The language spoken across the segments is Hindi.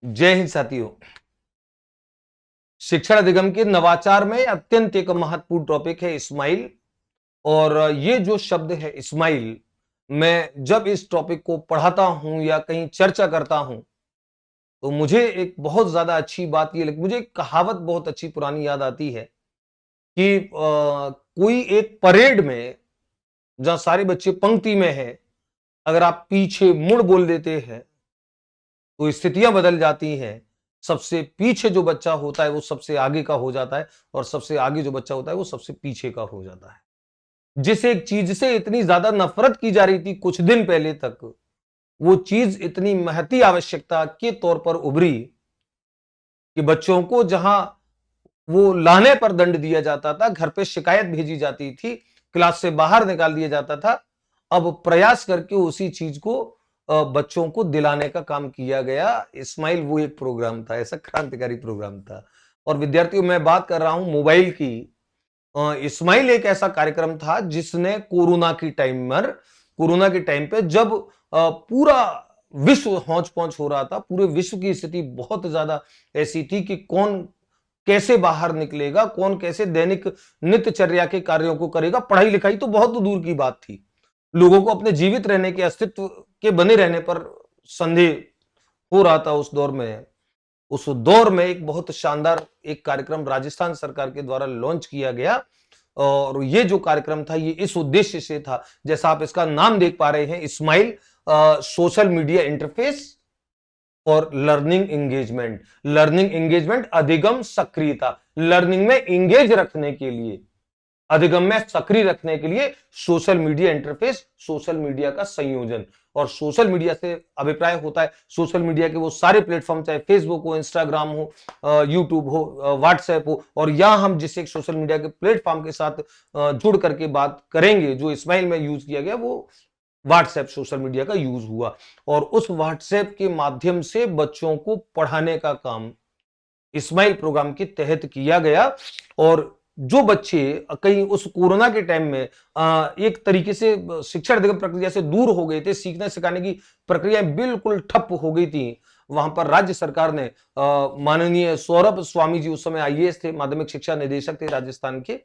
जय हिंद साथियों। शिक्षण अधिगम के नवाचार में अत्यंत एक महत्वपूर्ण टॉपिक है स्माइल। और ये जो शब्द है स्माइल, मैं जब इस टॉपिक को पढ़ाता हूं या कहीं चर्चा करता हूं तो मुझे एक बहुत ज्यादा अच्छी बात ये लगती, मुझे एक कहावत बहुत अच्छी पुरानी याद आती है कि कोई एक परेड में जहां सारे बच्चे पंक्ति में हैं, अगर आप पीछे मुड़ बोल देते हैं तो स्थितियां बदल जाती हैं। सबसे पीछे जो बच्चा होता है वो सबसे आगे का हो जाता है, और सबसे आगे जो बच्चा होता है वो सबसे पीछे का हो जाता है। जिस एक चीज से इतनी ज्यादा नफरत की जा रही थी कुछ दिन पहले तक, वो चीज इतनी महती आवश्यकता के तौर पर उभरी कि बच्चों को जहां वो लाने पर दंड दिया जाता था, घर पे शिकायत भेजी जाती थी, क्लास से बाहर निकाल दिया जाता था, अब प्रयास करके उसी चीज को बच्चों को दिलाने का काम किया गया। स्माइल वो एक प्रोग्राम था, ऐसा क्रांतिकारी प्रोग्राम था। और विद्यार्थियों, मैं बात कर रहा हूं मोबाइल की। स्माइल एक ऐसा कार्यक्रम था जिसने कोरोना के टाइम पे जब पूरा विश्व हौच पौच हो रहा था, पूरे विश्व की स्थिति बहुत ज्यादा ऐसी थी कि कौन कैसे बाहर निकलेगा, कौन कैसे दैनिक नित्यचर्या के कार्यों को करेगा, पढ़ाई लिखाई तो बहुत दूर की बात थी। लोगों को अपने जीवित रहने के, अस्तित्व के बने रहने पर संदेह हो रहा था उस दौर में एक बहुत शानदार एक कार्यक्रम राजस्थान सरकार के द्वारा लॉन्च किया गया। और ये जो कार्यक्रम था ये इस उद्देश्य से था, जैसा आप इसका नाम देख पा रहे हैं, स्माइल सोशल मीडिया इंटरफेस और लर्निंग एंगेजमेंट अधिगम सक्रियता। लर्निंग में एंगेज रखने के लिए, अधिगम में सक्रिय रखने के लिए social media interface, social media का संयोजन। और सोशल मीडिया से अभिप्राय होता है सोशल मीडिया के वो सारे प्लेटफॉर्म, चाहे फेसबुक हो, इंस्टाग्राम हो, यूट्यूब हो, व्हाट्सएप हो। और यहां हम जिस एक सोशल मीडिया के प्लेटफॉर्म के साथ जुड़ करके बात करेंगे, जो स्माइल में यूज किया गया, वो व्हाट्सएप सोशल मीडिया का यूज हुआ। और उस व्हाट्सएप के माध्यम से बच्चों को पढ़ाने का काम स्माइल प्रोग्राम के तहत किया गया। और जो बच्चे कहीं उस कोरोना के टाइम में एक तरीके से शिक्षा अधिगम प्रक्रिया से दूर हो गए थे, सीखने सिखाने की प्रक्रियाएं बिल्कुल ठप हो गई थी, वहां पर राज्य सरकार ने माननीय सौरभ स्वामी जी, उस समय आईएएस थे, माध्यमिक शिक्षा निदेशक थे राजस्थान के,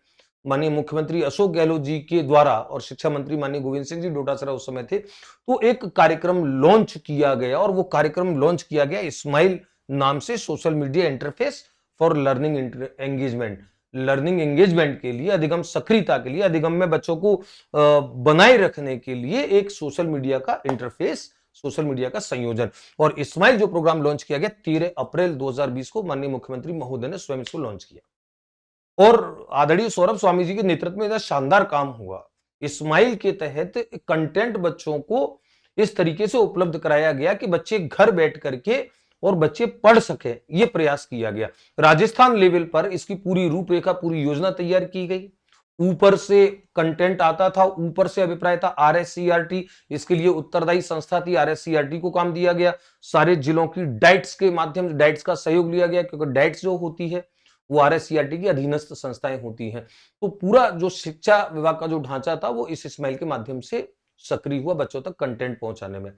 माननीय मुख्यमंत्री अशोक गहलोत जी के द्वारा, और शिक्षा मंत्री माननीय गोविंद सिंह जी डोटासरा उस समय थे, तो एक कार्यक्रम लॉन्च किया गया। और वो कार्यक्रम लॉन्च किया गया स्माइल नाम से, social media interface for learning engagement के लिए, अधिगम सक्रियता के लिए, अधिगम में बच्चों को बनाए रखने के लिए एक सोशल मीडिया का इंटरफेस, सोशल मीडिया का संयोजन। और स्माइल जो प्रोग्राम लॉन्च किया गया 13 अप्रैल 2020 को माननीय मुख्यमंत्री महोदय ने स्वयं इसको लॉन्च किया। और आदरणीय सौरभ स्वामी जी के नेतृत्व में इतना शानदार काम हुआ। स्माइल के तहत कंटेंट बच्चों को इस तरीके से उपलब्ध कराया गया कि बच्चे घर बैठ करके और बच्चे पढ़ सके, ये प्रयास किया गया। राजस्थान लेवल पर इसकी पूरी रूपरेखा, पूरी योजना तैयार की गई। ऊपर से कंटेंट आता था, ऊपर से अभिप्राय था। आरएससीईआरटी इसके लिए उत्तरदायी संस्था थी, आरएससीईआरटी को काम दिया गया। सारे जिलों की डाइट्स के माध्यम से डाइट्स का सहयोग लिया गया, क्योंकि डाइट्स जो होती है वो आरएससीईआरटी की अधीनस्थ संस्थाएं होती हैं। तो पूरा जो शिक्षा विभाग का जो ढांचा था वो इस स्माइल के माध्यम से सक्रिय हुआ बच्चों तक कंटेंट पहुंचाने में।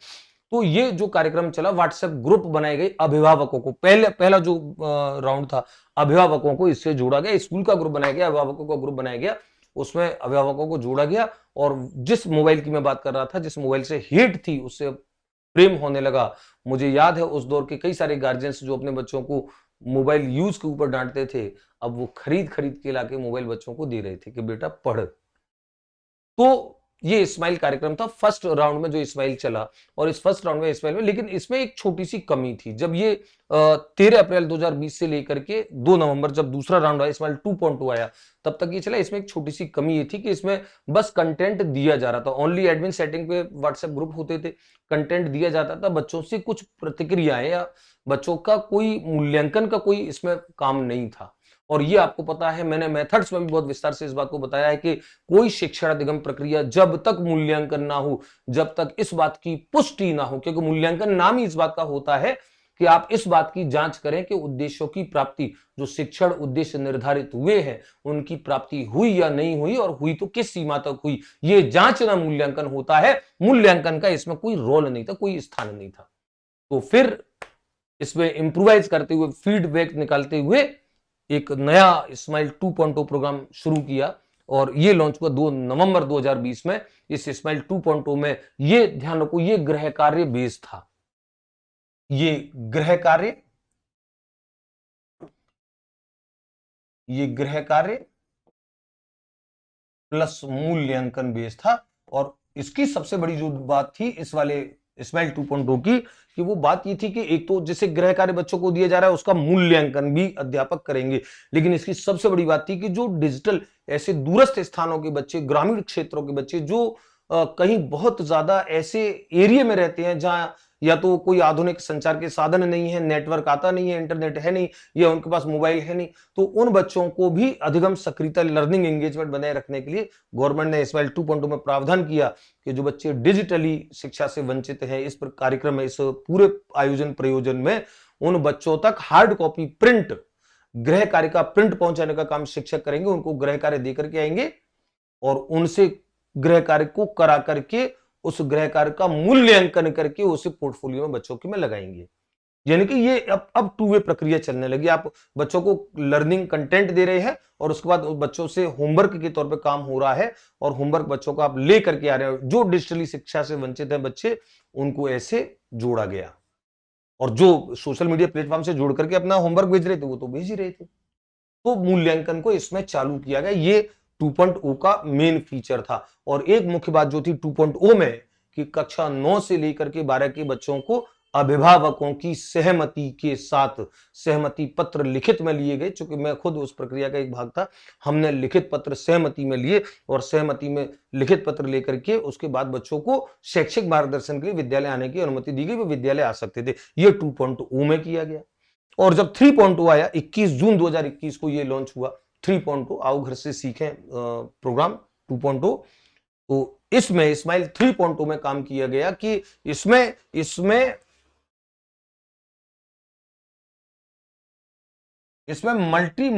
तो ये जो कार्यक्रम चला, व्हाट्सएप ग्रुप बनाए गए अभिभावकों को, पहला जो राउंड था, अभिभावकों को इससे जोड़ा गया, स्कूल का ग्रुप बनाया गया, अभिभावकों का ग्रुप बनाया गया, उसमें अभिभावकों को जोड़ा गया। और जिस मोबाइल की मैं बात कर रहा था, जिस मोबाइल से हेट थी, उससे प्रेम होने लगा। मुझे याद है उस दौर के कई सारे गार्जियंस जो अपने बच्चों को मोबाइल यूज के ऊपर डांटते थे, अब वो खरीद खरीद के लाके मोबाइल बच्चों को दे रहे थे कि बेटा पढ़। तो ये स्माइल कार्यक्रम था फर्स्ट राउंड में जो स्माइल चला। और इस फर्स्ट राउंड में स्माइल में, लेकिन इसमें एक छोटी सी कमी थी। जब ये 13 अप्रैल 2020 से लेकर के 2 नवंबर जब दूसरा राउंड आया, स्माइल 2.2 आया, तब तक ये चला। इसमें एक छोटी सी कमी ये थी कि इसमें बस कंटेंट दिया जा रहा था, ओनली एडमिन सेटिंग पे व्हाट्सएप ग्रुप होते थे, कंटेंट दिया जाता था, बच्चों से कुछ प्रतिक्रियाएं या बच्चों का कोई मूल्यांकन का कोई इसमें काम नहीं था। और ये आपको पता है, मैंने मेथड्स में भी बहुत विस्तार से इस बात को बताया है कि कोई शिक्षण अधिगम प्रक्रिया जब तक मूल्यांकन ना हो, जब तक इस बात की पुष्टि ना हो, क्योंकि मूल्यांकन नाम ही इस बात का होता है कि आप इस बात की जांच करें कि उद्देश्यों की प्राप्ति, जो शिक्षण उद्देश्य निर्धारित हुए हैं, उनकी प्राप्ति हुई या नहीं हुई, और हुई तो किस सीमा तक हुई, ये जांचना मूल्यांकन होता है। मूल्यांकन का इसमें कोई रोल नहीं था, कोई स्थान नहीं था। तो फिर इसमें इम्प्रोवाइज करते हुए, फीडबैक निकालते हुए एक नया स्माइल 2.0 प्रोग्राम शुरू किया और ये लॉन्च हुआ 2 नवंबर 2020 में। इस स्माइल 2.0 में ये ध्यान रखो, ये गृह कार्य बेस था। ये गृह कार्य, ये गृह कार्य प्लस मूल्यांकन बेस था। और इसकी सबसे बड़ी जो बात थी इस वाले स्माइल 2.0 की, कि वो बात ये थी कि एक तो जैसे गृह कार्य बच्चों को दिया जा रहा है उसका मूल्यांकन भी अध्यापक करेंगे, लेकिन इसकी सबसे बड़ी बात थी कि जो डिजिटल ऐसे दूरस्थ स्थानों के बच्चे, ग्रामीण क्षेत्रों के बच्चे जो कहीं बहुत ज्यादा ऐसे एरिया में रहते हैं जहां या तो कोई आधुनिक संचार के साधन नहीं है, नेटवर्क आता नहीं है, इंटरनेट है नहीं, या उनके पास मोबाइल है नहीं, तो उन बच्चों को भी अधिगम सक्रियता, लर्निंग एंगेजमेंट बनाए रखने के लिए गवर्नमेंट ने स्माइल 2.0 में प्रावधान किया कि जो बच्चे डिजिटली शिक्षा से वंचित हैं, इस कार्यक्रम में, इस पूरे आयोजन प्रयोजन में उन बच्चों तक हार्ड कॉपी प्रिंट, गृह कार्य का प्रिंट पहुंचाने का काम शिक्षक करेंगे। उनको गृह कार्य देकर के आएंगे और उनसे गृह कार्य को करा करके उस गृह कार्य का मूल्यांकन करके उसे पोर्टफोलियो में बच्चों के में लगाएंगे। यानी कि ये अब टू वे प्रक्रिया चलने लगी। आप बच्चों को लर्निंग कंटेंट दे रहे हैं और उसके बाद बच्चों से होमवर्क के तौर पे काम हो रहा है, और होमवर्क बच्चों को आप ले करके आ रहे हो। जो डिजिटली शिक्षा से वंचित हैं बच्चे, उनको ऐसे जोड़ा गया, और जो सोशल मीडिया प्लेटफॉर्म से जोड़ करके अपना होमवर्क भेज रहे थे वो तो भेज ही रहे थे। तो मूल्यांकन को इसमें चालू किया गया। ये 2.0 का मेन फीचर था। और एक मुख्य बात जो थी 2.0 में, कि कक्षा 9 से लेकर के 12 के बच्चों को अभिभावकों की सहमति के साथ सहमति पत्र लिखित में लिए गए। चूंकि मैं खुद उस प्रक्रिया का एक भाग था, हमने लिखित पत्र सहमति में लिए, और सहमति में लिखित पत्र लेकर के उसके बाद बच्चों को शैक्षिक मार्गदर्शन के लिए विद्यालय आने की अनुमति दी गई। वो विद्यालय आ सकते थे। ये 2.0 में किया गया। और जब 3.0 आया, 21 जून 2021 को ये लॉन्च हुआ 3.0, आओ घर से सीखें प्रोग्राम 2.0। तो इसमें स्माइल 3.0 में काम किया गया कि इसमें मल्टी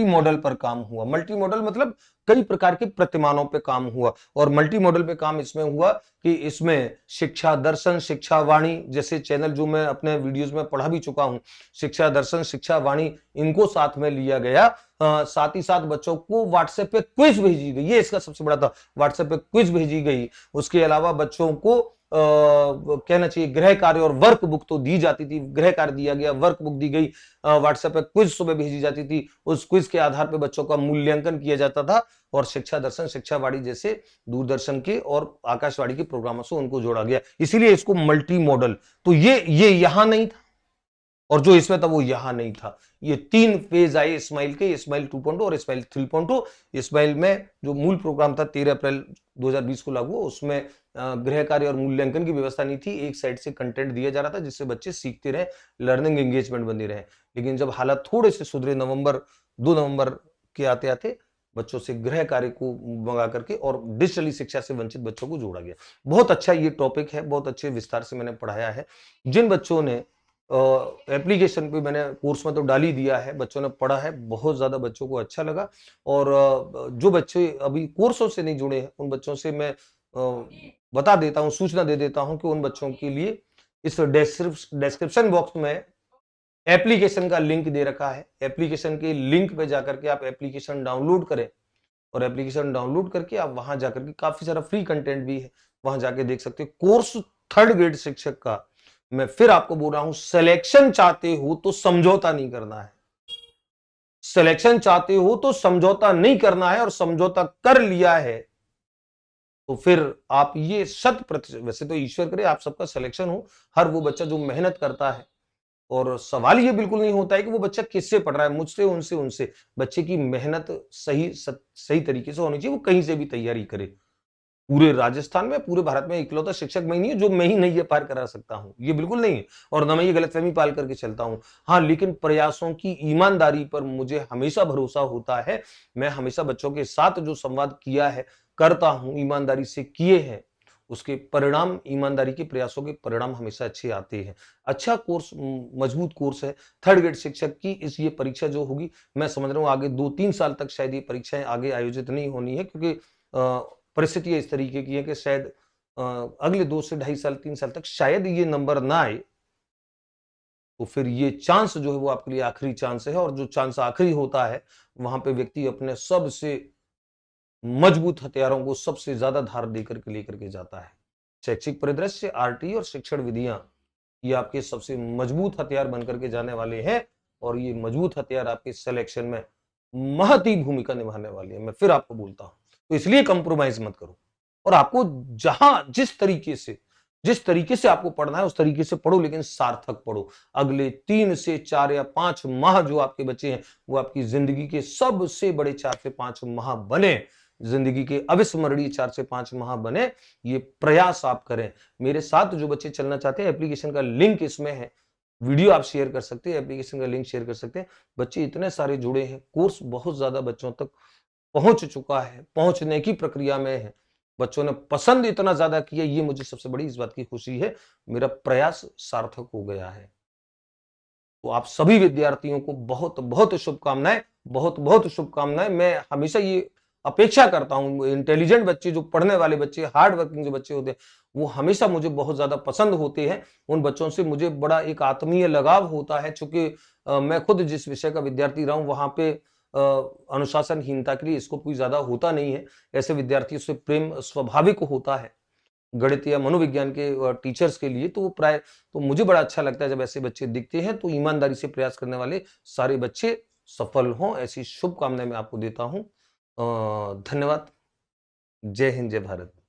मॉडल पर काम हुआ। मल्टी मॉडल मतलब कई प्रकार के प्रतिमानों पे काम हुआ। और मल्टी मॉडल पे काम इसमें हुआ कि इसमें शिक्षा दर्शन, शिक्षा वाणी जैसे चैनल जो मैं अपने वीडियोस में पढ़ा भी चुका हूं, शिक्षा दर्शन, शिक्षा वाणी, इनको साथ में लिया गया। साथ ही साथ बच्चों को व्हाट्सएप पे क्विज भेजी गई। ये इसका सबसे बड़ा था, व्हाट्सएप पे क्विज भेजी गई। उसके अलावा बच्चों को कहना चाहिए गृह कार्य और वर्क बुक तो दी जाती थी। गृह कार्य दिया गया, वर्क बुक दी गई, व्हाट्सएप पे क्विज सुबह भेजी जाती थी। उस क्विज के आधार पर बच्चों का मूल्यांकन किया जाता था। और शिक्षा दर्शन, शिक्षा वाणी जैसे दूरदर्शन के और आकाशवाणी के प्रोग्रामों से उनको जोड़ा गया। इसीलिए इसको मल्टी मॉडल। तो ये यहां नहीं था, और जो इसमें था वो यहां नहीं था। ये 3 फेज आए स्माइल के, स्माइल 2.0 और स्माइल 3.0। स्माइल में जो मूल प्रोग्राम था 13 अप्रैल 2020 को लागू हुआ, उसमें गृह कार्य और मूल्यांकन की व्यवस्था नहीं थी। एक साइड से कंटेंट दिया जा रहा था जिससे बच्चे सीखते रहे, लर्निंग एंगेजमेंट बनी रहे। लेकिन जब हालात थोड़े से सुधरे, 2 नवंबर के आते आते बच्चों से गृह कार्य को मंगा करके और डिजिटली शिक्षा से वंचित बच्चों को जोड़ा गया। बहुत अच्छा ये टॉपिक है, बहुत अच्छे विस्तार से मैंने पढ़ाया है। जिन बच्चों ने एप्लीकेशन पे, मैंने कोर्स में तो डाल ही दिया है, बच्चों ने पढ़ा है, बहुत ज्यादा बच्चों को अच्छा लगा। और जो बच्चे अभी कोर्सों से नहीं जुड़े हैं, उन बच्चों से मैं बता देता हूं, सूचना दे देता हूं कि उन बच्चों के लिए इस डिस्क्रिप्शन बॉक्स में एप्लीकेशन का लिंक दे रखा है। एप्लीकेशन के लिंक पे जाकर के आप एप्लीकेशन डाउनलोड करें, और एप्लीकेशन डाउनलोड करके आप वहां जाकर के, काफी सारा फ्री कंटेंट भी है, वहां जाके देख सकते हो। कोर्स 3rd ग्रेड शिक्षक का, मैं फिर आपको बोल रहा हूं, सिलेक्शन चाहते हो तो समझौता नहीं करना है। सिलेक्शन चाहते हो तो समझौता नहीं करना है, और समझौता कर लिया है तो फिर आप ये 100%, वैसे तो ईश्वर करे आप सबका सिलेक्शन हो, हर वो बच्चा जो मेहनत करता है। और सवाल ये बिल्कुल नहीं होता है कि वो बच्चा किससे पढ़ रहा है, मुझसे, उनसे। बच्चे की मेहनत सही तरीके से होनी चाहिए, वो कहीं से भी तैयारी करे। पूरे राजस्थान में, पूरे भारत में इकलौता शिक्षक मैं नहीं है जो मैं ही नहीं ये पार करा सकता हूं, ये बिल्कुल नहीं है। और ना मैं ये गलतफहमी पाल करके चलता हूं। हाँ, लेकिन प्रयासों की ईमानदारी पर मुझे हमेशा भरोसा होता है। मैं हमेशा बच्चों के साथ जो संवाद किया है, करता हूं, ईमानदारी से किए हैं, उसके परिणाम, ईमानदारी के प्रयासों के परिणाम हमेशा अच्छे आते हैं। अच्छा कोर्स, मजबूत कोर्स है। 3rd ग्रेड शिक्षक की ये परीक्षा जो होगी, मैं समझ रहा हूँ आगे 2-3 साल तक शायद ये परीक्षाएं आगे आयोजित नहीं होनी है, क्योंकि परिस्थितियां इस तरीके की है कि शायद अगले 2 से ढाई साल 3 साल तक शायद ये नंबर ना आए, तो फिर ये चांस जो है वो आपके लिए आखिरी चांस है। और जो चांस आखिरी होता है, वहां पे व्यक्ति अपने सबसे मजबूत हथियारों को सबसे ज्यादा धार देकर के लेकर के जाता है। शैक्षिक परिदृश्य, आरटी और शिक्षण विधियां, ये आपके सबसे मजबूत हथियार बनकर के जाने वाले हैं। और ये मजबूत हथियार आपके सिलेक्शन में महती भूमिका निभाने वाली है। मैं फिर आपको बोलता हूं, तो इसलिए कंप्रोमाइज मत करो। और आपको जहां जिस तरीके से आपको पढ़ना है उस तरीके से पढ़ो, लेकिन सार्थक पढ़ो। अगले 3 से 4 या 5 माह जो आपके बचे हैं, वो आपकी जिंदगी के सबसे बड़े 4 से 5 माह बने, जिंदगी के अविस्मरणीय 4 से 5 माह बने, ये प्रयास आप करें। मेरे साथ जो बच्चे चलना चाहते हैं, एप्लीकेशन का लिंक इसमें है, वीडियो आप शेयर कर सकते हैं, एप्लीकेशन का लिंक शेयर कर सकते हैं। बच्चे इतने सारे जुड़े हैं, कोर्स बहुत ज्यादा बच्चों तक पहुंच चुका है, पहुंचने की प्रक्रिया में है। बच्चों ने पसंद इतना ज्यादा किया, ये मुझे सबसे बड़ी इस बात की खुशी है। मेरा प्रयास सार्थक हो गया है। तो आप सभी विद्यार्थियों को बहुत बहुत शुभकामनाएं, बहुत बहुत शुभकामनाएं। मैं हमेशा ये अपेक्षा करता हूं, इंटेलिजेंट बच्चे, जो पढ़ने वाले बच्चे, हार्ड वर्किंग जो बच्चे होते हैं, वो हमेशा मुझे बहुत ज्यादा पसंद होते हैं। उन बच्चों से मुझे बड़ा एक आत्मीय लगाव होता है, चूंकि मैं खुद जिस विषय का विद्यार्थी रहा हूं, वहां पे अनुशासनहीनता के लिए स्कोप कोई ज्यादा होता नहीं है। ऐसे विद्यार्थियों से प्रेम स्वाभाविक होता है, गणित या मनोविज्ञान के टीचर्स के लिए। तो वो प्राय, तो मुझे बड़ा अच्छा लगता है जब ऐसे बच्चे दिखते हैं। तो ईमानदारी से प्रयास करने वाले सारे बच्चे सफल हों, ऐसी शुभकामनाएं मैं आपको देता हूं। धन्यवाद। जय हिंद, जय भारत।